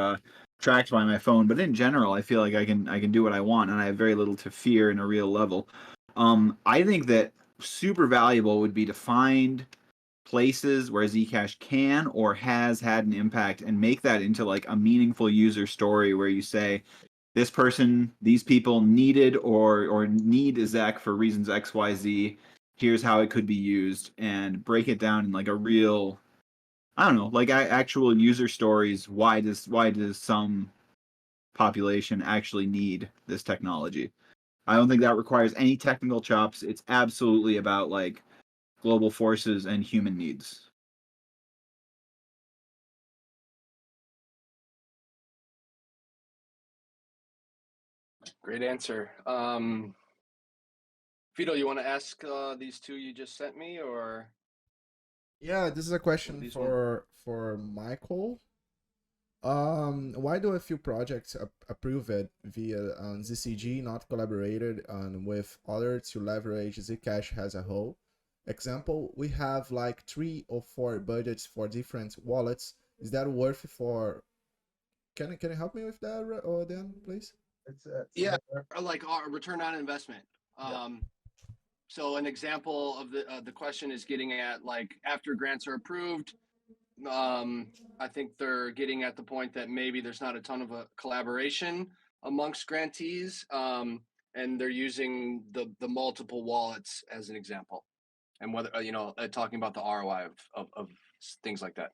tracked by my phone, but in general I feel like I can do what I want and I have very little to fear in a real level. I think that super valuable would be to find places where Zcash can or has had an impact and make that into like a meaningful user story where you say this person, these people needed or need Zach for reasons XYZ. Here's how it could be used, and break it down in like a real, I don't know, like actual user stories. Why does some population actually need this technology? I don't think that requires any technical chops. It's absolutely about like global forces and human needs. Great answer. Vito, you want to ask these two you just sent me, or Yeah, this is a question these one? for Michael. Why do a few projects approve it via ZCG, not collaborated with others to leverage Zcash as a whole? Example, we have like 3 or 4 budgets for different wallets. Is that worth for? Can you help me with that, or Dan, please? Yeah, or like our return on investment. So an example of the question is getting at like after grants are approved. I think they're getting at the point that maybe there's not a ton of a collaboration amongst grantees, and they're using the multiple wallets as an example, and whether talking about the ROI of things like that.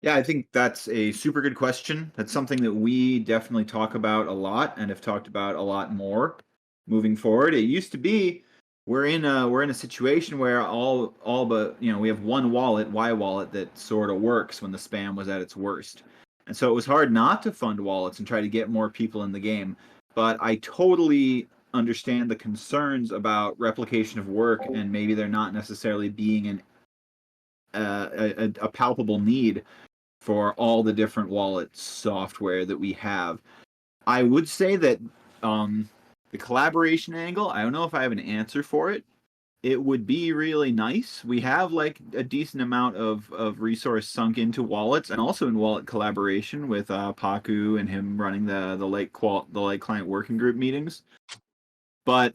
Yeah, I think that's a super good question. That's something that we definitely talk about a lot and have talked about a lot more moving forward. It used to be we're in a situation where all but we have one wallet, Y wallet, that sort of works when the spam was at its worst. And so it was hard not to fund wallets and try to get more people in the game. But I totally understand the concerns about replication of work and maybe there not necessarily being a palpable need for all the different wallet software that we have. I would say that the collaboration angle, I don't know if I have an answer for it. It would be really nice. We have like a decent amount of resource sunk into wallets and also in wallet collaboration with Paku and him running the Lite client working group meetings. But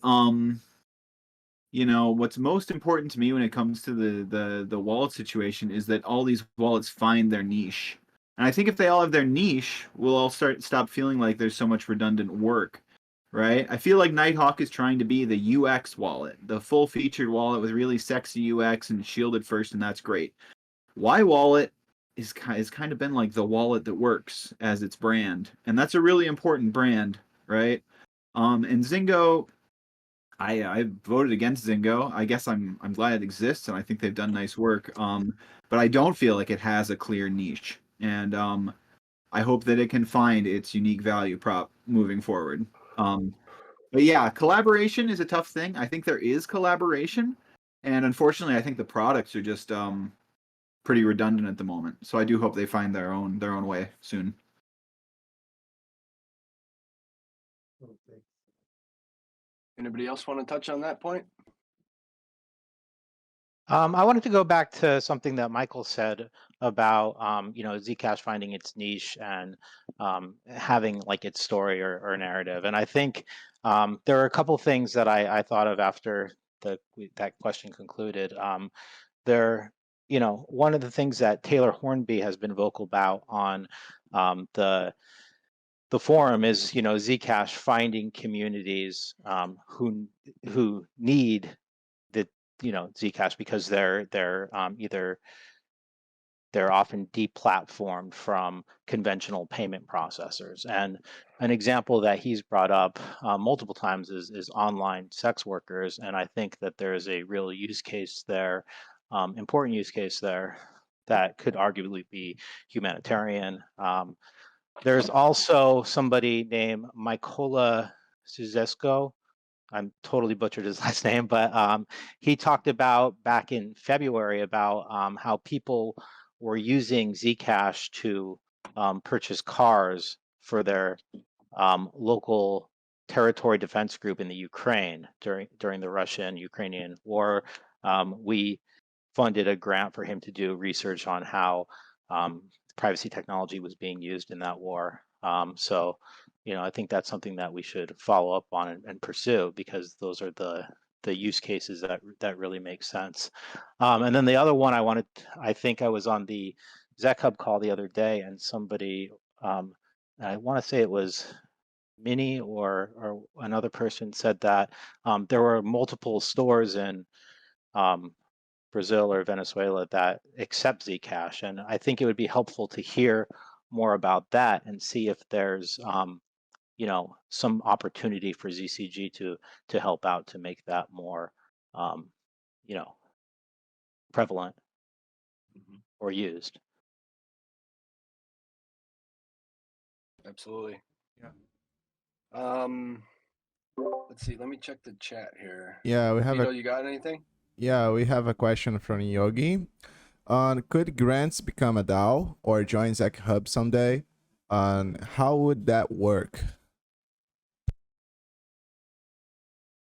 what's most important to me when it comes to the wallet situation is that all these wallets find their niche. And I think if they all have their niche, we'll all stop feeling like there's so much redundant work, right? I feel like Nighthawk is trying to be the UX wallet, the full featured wallet with really sexy UX and shielded first, and that's great. Y Wallet is kind of been like the wallet that works as its brand, and that's a really important brand, right? And Zingo, I voted against Zingo. I guess I'm glad it exists, and I think they've done nice work. But I don't feel like it has a clear niche, and I hope that it can find its unique value prop moving forward. But yeah, collaboration is a tough thing. I think there is collaboration, and unfortunately, I think the products are just pretty redundant at the moment. So I do hope they find their own way soon. Anybody else want to touch on that point? I wanted to go back to something that Michael said about Zcash finding its niche and having like its story or narrative. And I think there are a couple things that I thought of after that question concluded. There one of the things that Taylor Hornby has been vocal about on the forum is, Zcash finding communities who need the, Zcash because they're either they're often deplatformed from conventional payment processors. And an example that he's brought up multiple times is online sex workers. And I think that there is a real use case there, important use case there that could arguably be humanitarian. There's also somebody named Mykola Suzesko. I'm totally butchered his last name, but he talked about back in February about how people were using Zcash to purchase cars for their local territory defense group in the Ukraine during the Russian-Ukrainian war. We funded a grant for him to do research on how privacy technology was being used in that war. So, I think that's something that we should follow up on and pursue, because those are the use cases that really make sense. And then the other one I think I was on the Zec Hub call the other day, and somebody, I want to say it was Minnie or another person, said that there were multiple stores in Brazil or Venezuela that accept Zcash. And I think it would be helpful to hear more about that and see if there's some opportunity for ZCG to help out to make that more you know prevalent or used. Absolutely. Yeah. Let's see. Let me check the chat here. Yeah, we have Vito, you got anything? we have a question from Yogi. Could grants become a DAO or join Zec Hub someday? How would that work?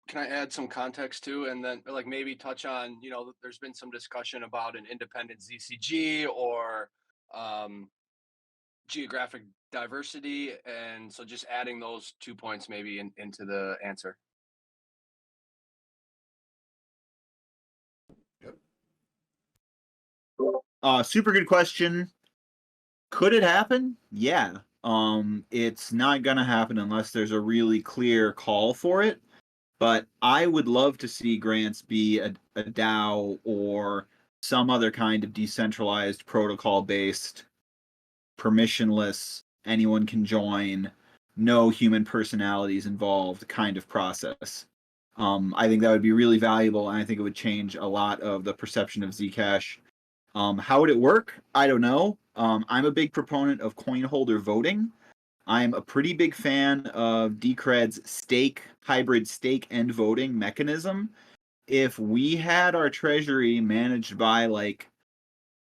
Can I add some context too, and then like maybe touch on, there's been some discussion about an independent ZCG or geographic diversity, and so just adding those 2 points maybe into the answer. Super good question. Could it happen? Yeah. It's not gonna happen unless there's a really clear call for it. But I would love to see grants be a DAO or some other kind of decentralized protocol-based, permissionless, anyone can join, no human personalities involved kind of process. I think that would be really valuable, and I think it would change a lot of the perception of Zcash. How would it work? I don't know. I'm a big proponent of coin holder voting. I'm a pretty big fan of Decred's hybrid stake and voting mechanism. If we had our treasury managed by like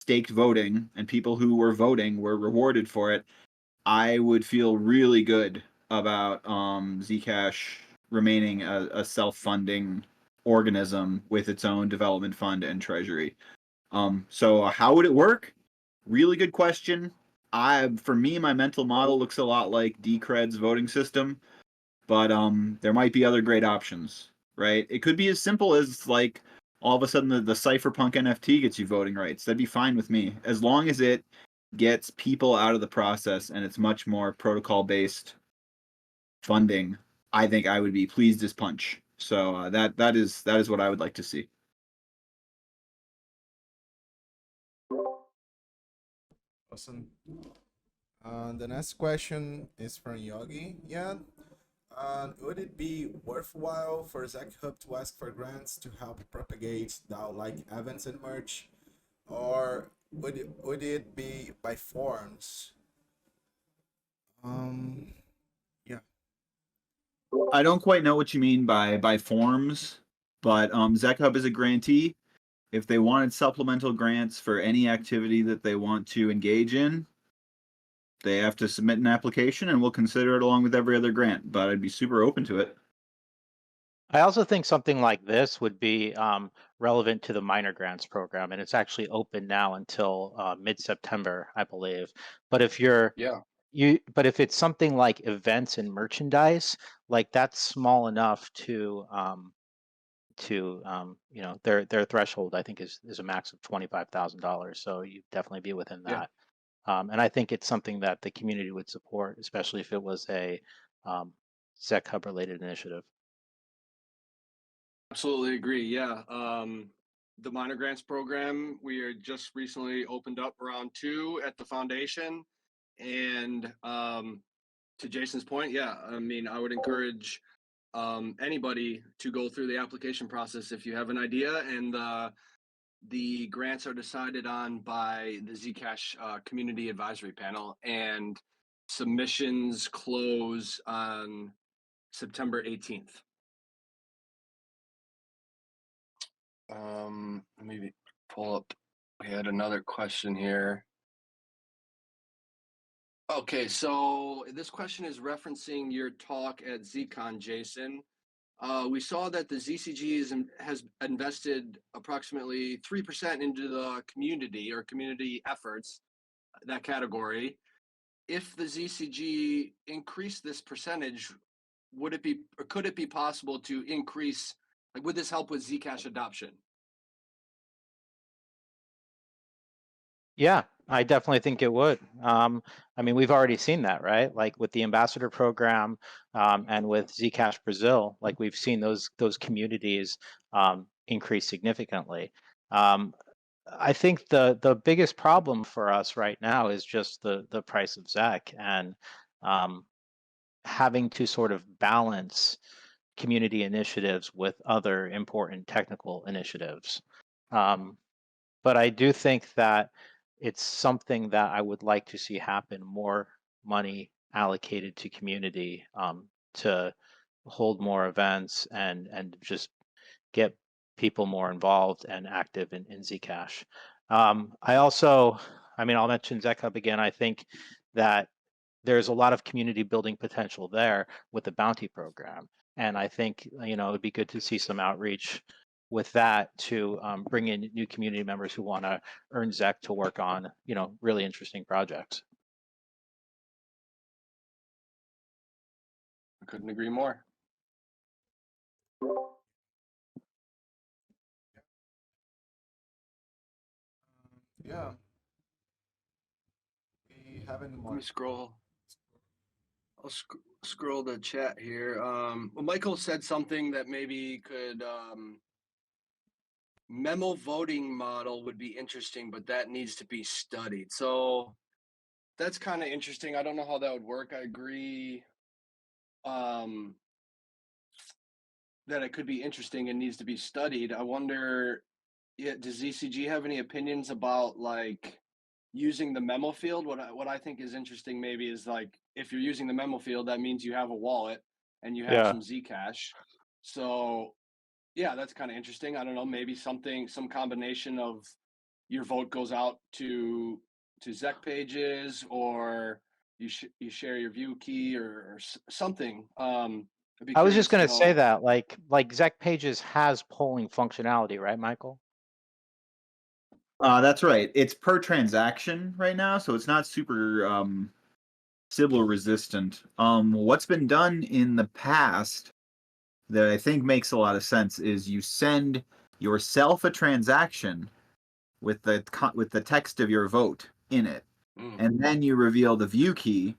staked voting and people who were voting were rewarded for it, I would feel really good about Zcash remaining a self-funding organism with its own development fund and treasury. So how would it work? Really good question. For me, my mental model looks a lot like Decred's voting system, but there might be other great options, right? It could be as simple as like all of a sudden the Cypherpunk NFT gets you voting rights. That'd be fine with me, as long as it gets people out of the process and it's much more protocol based funding. I think I would be pleased as punch. So that is what I would like to see. Awesome. The next question is from Yogi. Yeah. Would it be worthwhile for Zec Hub to ask for grants to help propagate DAO-like events and merch, or would it be by forums? Yeah. I don't quite know what you mean by forms, but Zec Hub is a grantee. If they wanted supplemental grants for any activity that they want to engage in, they have to submit an application and we'll consider it along with every other grant, but I'd be super open to it. I also think something like this would be relevant to the minor grants program, and it's actually open now until mid-September, I believe. But if but if it's something like events and merchandise, like that's small enough to to their threshold, I think is a max of $25,000. So you definitely be within Yeah. that. And I think it's something that the community would support, especially if it was a Zec Hub related initiative. Absolutely agree. Yeah. The minor grants program, we are just recently opened up round 2 at the foundation. And to Jason's point, yeah, I mean, I would encourage anybody to go through the application process if you have an idea, and the grants are decided on by the Zcash community advisory panel, and submissions close on September 18th. Let me pull up. We had another question here. Okay, so this question is referencing your talk at ZCon, Jason. We saw that the ZCG has invested approximately 3% into the community or community efforts, that category. If the ZCG increased this percentage, would it be, or could it be possible to increase, like, would this help with Zcash adoption? Yeah, I definitely think it would. I mean, we've already seen that, right? Like with the ambassador program and with Zcash Brazil, like we've seen those communities increase significantly. I think the biggest problem for us right now is just the price of Zec and having to sort of balance community initiatives with other important technical initiatives. But I do think that it's something that I would like to see happen, more money allocated to community to hold more events and just get people more involved and active in Zcash. I mean, I'll mention Zec Hub again. I think that there's a lot of community building potential there with the bounty program. And I think, it'd be good to see some outreach with that to bring in new community members who want to earn Zec to work on, really interesting projects. I couldn't agree more. Yeah. We haven't Let more. me scroll. I'll scroll the chat here. Well, Michael said something that maybe could memo voting model would be interesting, but that needs to be studied. So that's kind of interesting. I don't know how that would work. I agree that it could be interesting and needs to be studied. I wonder, does ZCG have any opinions about like using the memo field? What I think is interesting maybe is like if you're using the memo field, that means you have a wallet and you have Yeah. some Zcash. So yeah, that's kind of interesting. I don't know, maybe some combination of your vote goes out to Zec pages, or you share your view key or something. I'd be I was just curious to going to say know. that, like Zec Pages has polling functionality, right, Michael? That's right. It's per transaction right now, so it's not super Sybil resistant. What's been done in the past that I think makes a lot of sense is you send yourself a transaction with the text of your vote in it, and then you reveal the view key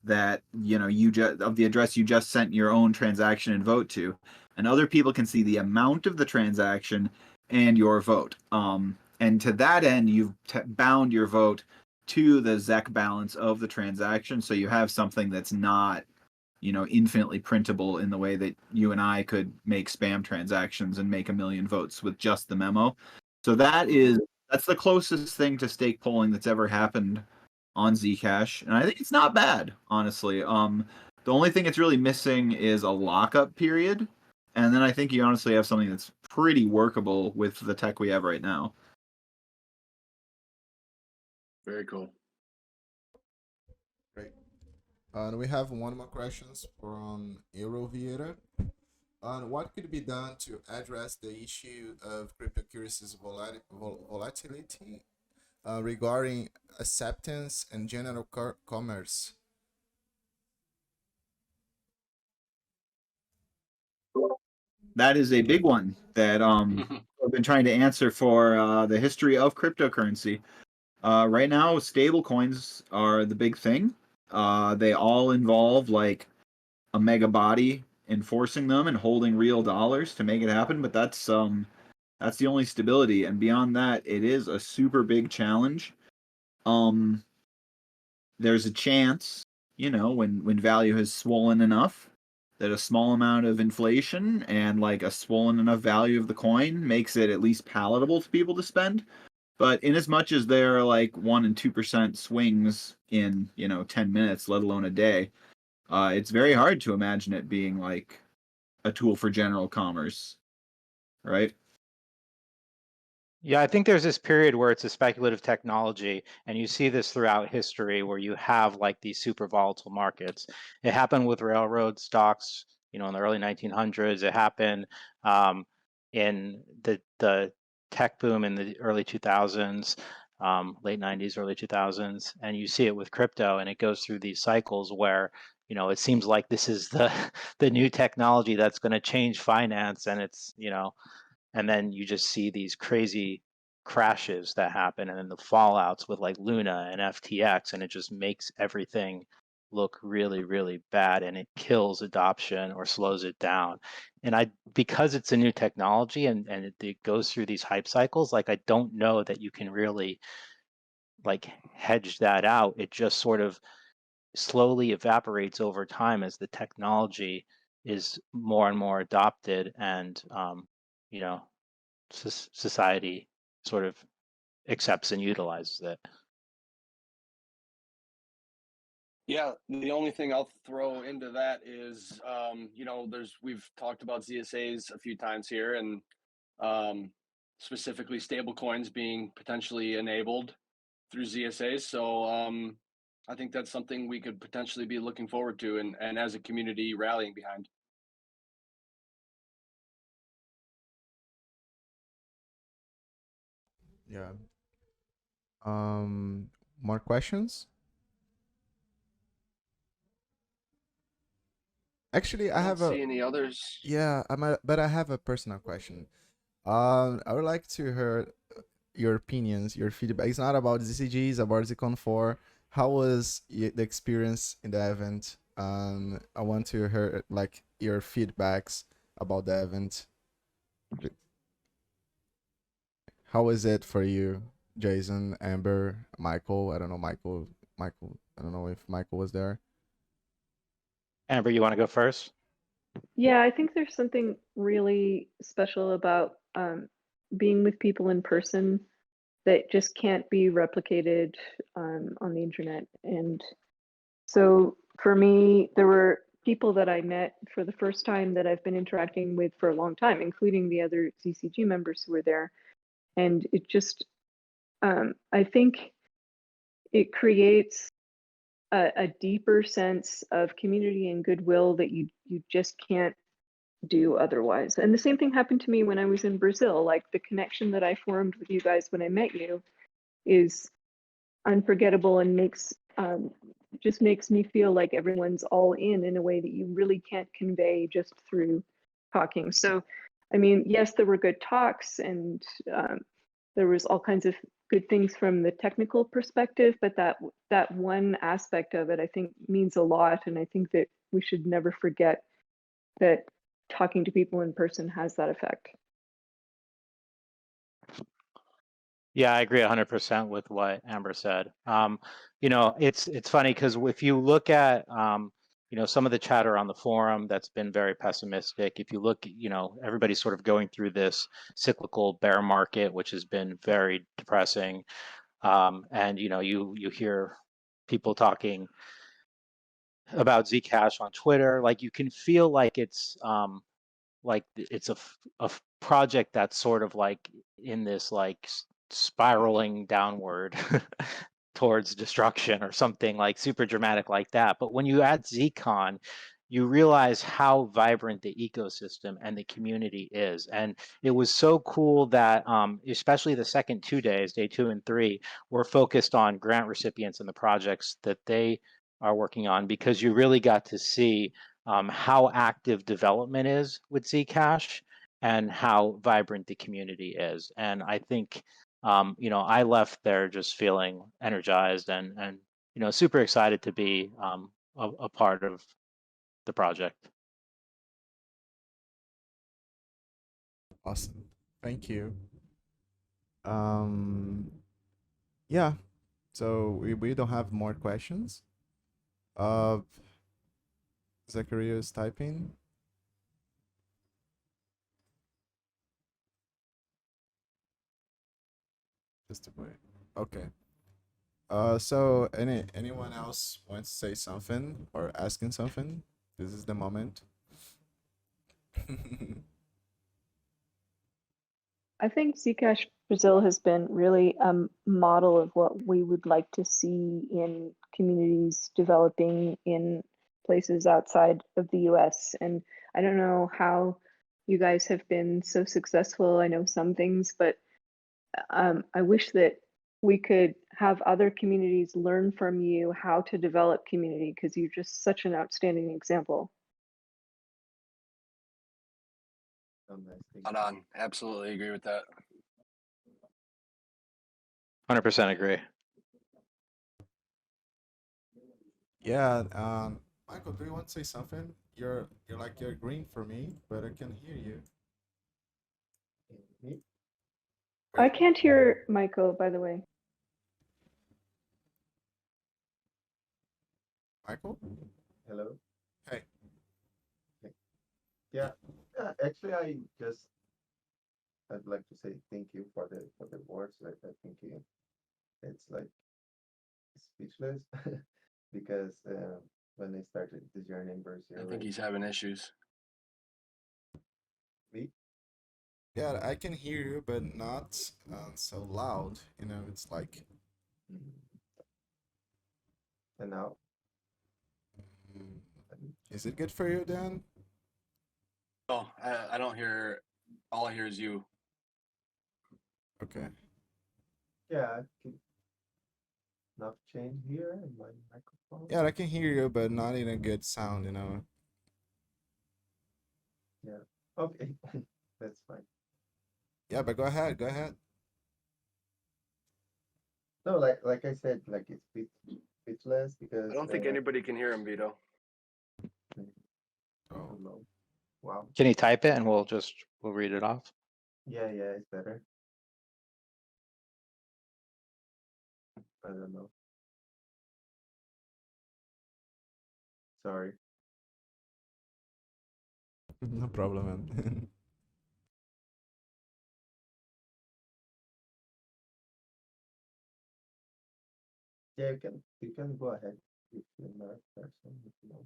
that you just of the address you just sent your own transaction and vote to, and other people can see the amount of the transaction and your vote. And to that end, you've bound your vote to the Zec balance of the transaction, so you have something that's not infinitely printable in the way that you and I could make spam transactions and make a million votes with just the memo. So that's the closest thing to stake polling that's ever happened on Zcash, and I think it's not bad, honestly. The only thing it's really missing is a lockup period, and then I think you honestly have something that's pretty workable with the tech we have right now. Very cool. Great. And we have one more questions from Euro Vieira. What could be done to address the issue of cryptocurrencies volatility regarding acceptance and general commerce? that is a big one that I've been trying to answer for the history of cryptocurrency. Right now, stable coins are the big thing. They all involve like a mega body enforcing them and holding real dollars to make it happen, but that's the only stability, and beyond that, it is a super big challenge. Um, there's a chance, when value has swollen enough, that a small amount of inflation and like a swollen enough value of the coin makes it at least palatable to people to spend. But in as much as there are like 1% and 2% swings in 10 minutes, let alone a day, it's very hard to imagine it being like a tool for general commerce, right? Yeah, I think there's this period where it's a speculative technology, and you see this throughout history where you have like these super volatile markets. It happened with railroad stocks, in the early 1900s. It happened in the tech boom in the early 2000s, late 90s, early 2000s, and you see it with crypto, and it goes through these cycles where it seems like this is the the new technology that's going to change finance, and and then you just see these crazy crashes that happen, and then the fallouts with like Luna and FTX, and it just makes everything look really, really bad, and it kills adoption or slows it down. And because it's a new technology, and it goes through these hype cycles, like I don't know that you can really like hedge that out. It just sort of slowly evaporates over time as the technology is more and more adopted, and you know society sort of accepts and utilizes it. Yeah, the only thing I'll throw into that is, we've talked about ZSAs a few times here, and specifically stable coins being potentially enabled through ZSAs. So I think that's something we could potentially be looking forward to, and as a community rallying behind. Yeah. More questions? Actually, I I don't have a see any others. yeah, but I have a personal question. I would like to hear your opinions, your feedback. It's not about ZCG, it's about ZCon 4. How was the experience in the event? I want to hear like your feedbacks about the event. How was it for you, Jason, Amber, Michael? I don't know, Michael. Michael. I don't know if Michael was there. Amber, you want to go first? Yeah, I think there's something really special about being with people in person that just can't be replicated on the internet. And so for me, there were people that I met for the first time that I've been interacting with for a long time, including the other ZCG members who were there. And it just, I think it creates a deeper sense of community and goodwill that you just can't do otherwise. And the same thing happened to me when I was in Brazil. Like the connection that I formed with you guys when I met you is unforgettable, and just makes me feel like everyone's all in a way that you really can't convey just through talking. So, I mean, yes, there were good talks, and there was all kinds of good things from the technical perspective, but that one aspect of it, I think, means a lot. And I think that we should never forget that talking to people in person has that effect. Yeah, I agree 100% with what Amber said. It's funny because if you look at some of the chatter on the forum that's been very pessimistic. If you look, everybody's sort of going through this cyclical bear market, which has been very depressing. And you hear people talking about Zcash on Twitter. Like you can feel like it's a project that's sort of like in this like spiraling downward towards destruction or something like super dramatic like that. But when you add Zcon, you realize how vibrant the ecosystem and the community is. And it was so cool that especially the second 2 days, day 2 and 3, were focused on grant recipients and the projects that they are working on, because you really got to see how active development is with Zcash. and how vibrant the community is. And I think, I left there just feeling energized and super excited to be a part of the project. Awesome. Thank you. Um, yeah. So we don't have more questions. Zachariah is typing. Just a wait. Okay. So anyone else wants to say something or asking something? This is the moment. I think Zcash Brazil has been really a model of what we would like to see in communities developing in places outside of the US. And I don't know how you guys have been so successful. I know some things, but I wish that we could have other communities learn from you how to develop community, because you're just such an outstanding example. Spot on. Absolutely agree with that. 100% agree. Yeah. Michael, do you want to say something? You're green for me, but I can hear you. I can't hear Michael, by the way. Michael? Hello. Hey. Yeah. Actually, I'd like to say thank you for the words. I think it's like speechless because when I started the journey in Brazil, I think he's having issues. me. Yeah, I can hear you, but not so loud. It's like. And now, mm, Is it good for you, Dan? Oh, I don't hear. All I hear is you. Okay. yeah, I can not change here in my microphone. Yeah, I can hear you, but not in a good sound. Yeah. Okay. That's fine. Yeah, but go ahead. Go ahead. No, like I said, like it's speechless because I don't think anybody can hear him, Vito. Oh. Hello. Wow. Can you type it and we'll read it off? Yeah, it's better. I don't know. Sorry. No problem, man. Yeah, you can go ahead if you're not a person, if you know.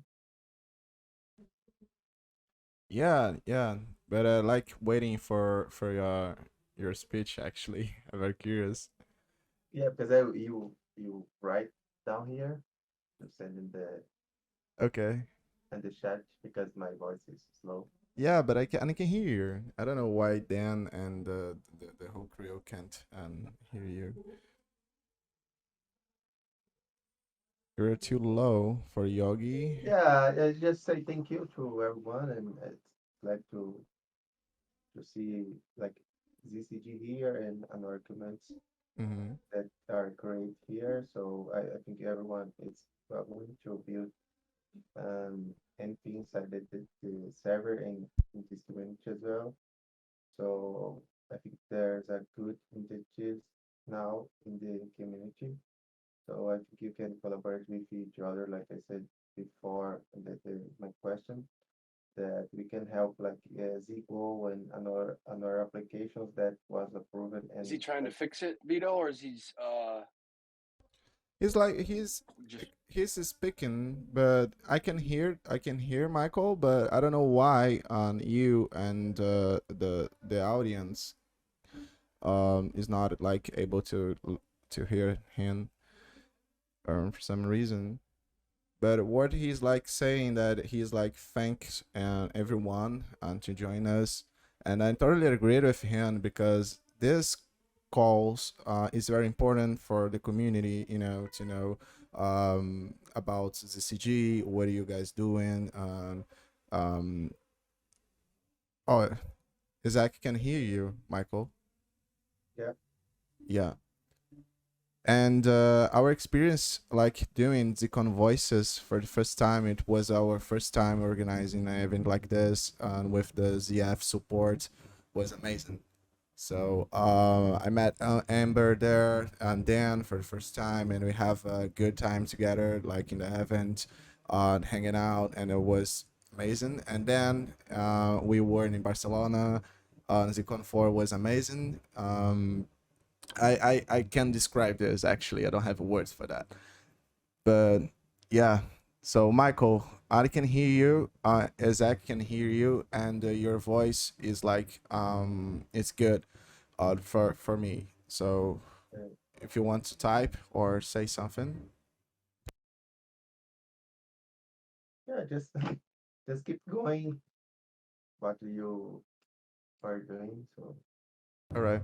Yeah, but I like waiting for your speech. Actually, I'm very curious. Yeah, because you write down here, you send Okay. in the chat because my voice is slow. Yeah, but I can hear you. I don't know why Dan and the whole crew can't hear you. You're too low for Yogi. Yeah, I just say thank you to everyone, and it's glad to see like ZCG here and arguments Mm-hmm. that are great here. So I think everyone is willing to build anything inside the server and in this community as well. So I think there's a good initiatives now in the community. So I think you can collaborate with each other, like I said before, my question, that we can help like Zgo and another applications that was approved and Is he trying to fix it, Vito, or is he's He's like just he's speaking, but I can hear Michael, but I don't know why on you and the audience is not like able to hear him for some reason. But what he's like saying that he's like thanks everyone to join us, and I totally agree with him because this calls is very important for the community, to know about the CG. What are you guys doing? Um, oh, Isaac can hear you, Michael. Yeah. Yeah. And our experience, like doing Zcon Voices for the first time, it was our first time organizing an event like this, with the ZF support, was amazing. So I met Amber there and Dan for the first time, and we have a good time together, like in the event, hanging out, and it was amazing. And then we were in Barcelona. Zcon 4 was amazing. I can describe this actually. I don't have words for that. But yeah. So Michael, I can hear you. Isaac can hear you, and your voice is like it's good for me. So Uh, if you want to type or say something. yeah, just just keep going. What you are doing. So All right.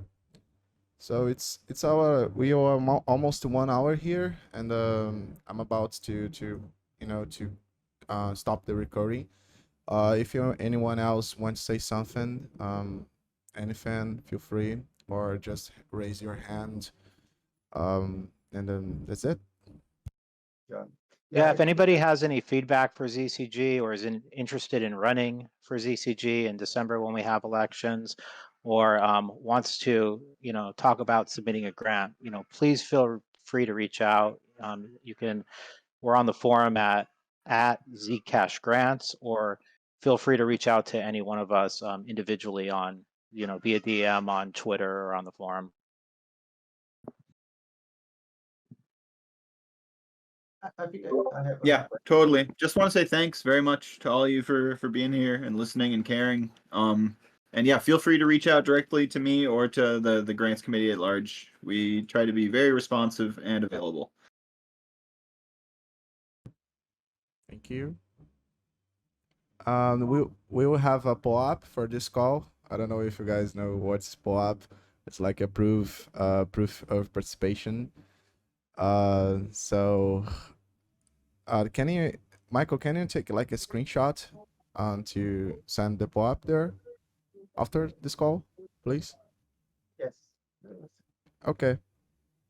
So it's our we are almost 1 hour here, and I'm about to to stop the recording. If you anyone else wants to say something, anything, feel free, or just raise your hand. And then that's it. yeah, Yeah, I if think anybody has any feedback for ZCG or is interested in running for ZCG in December when we have elections, or wants to, talk about submitting a grant, please feel free to reach out. We're on the forum at Zcash Grants, or feel free to reach out to any one of us individually on, via DM on Twitter or on the forum. I think I have Yeah, a totally. Just want to say thanks very much to all of you for being here and listening and caring. And yeah, feel free to reach out directly to me or to the grants committee at large. We try to be very responsive and available. Thank you. We will have a POAP for this call. I don't know if you guys know what's POAP. It's like a proof of participation. So can you, Michael, can you take like a screenshot to send the POAP there after this call, please? yes. Okay.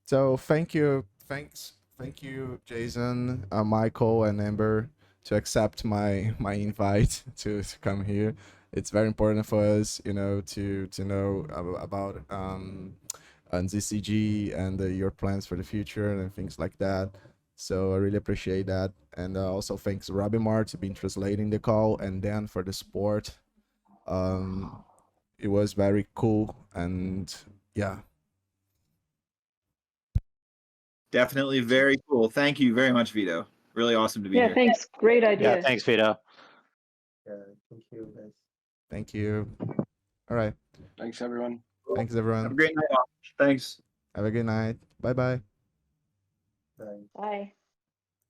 So thank you, thank you, Jason, Michael, and Amber, to accept my invite to come here. It's very important for us, to know about and ZCG and your plans for the future and things like that. So I really appreciate that, and also thanks Rabimar to be translating the call, and Dan for the support. It was very cool, and yeah. Definitely very cool. Thank you very much, Vito. Really awesome to be Yeah, here. thanks. Great idea. Yeah, thanks, Vito. Yeah, thank you guys. Thank you. All right. Thanks, everyone. Thanks, Have a everyone. great night. Thanks. Have a good night. Bye bye. Bye. Bye.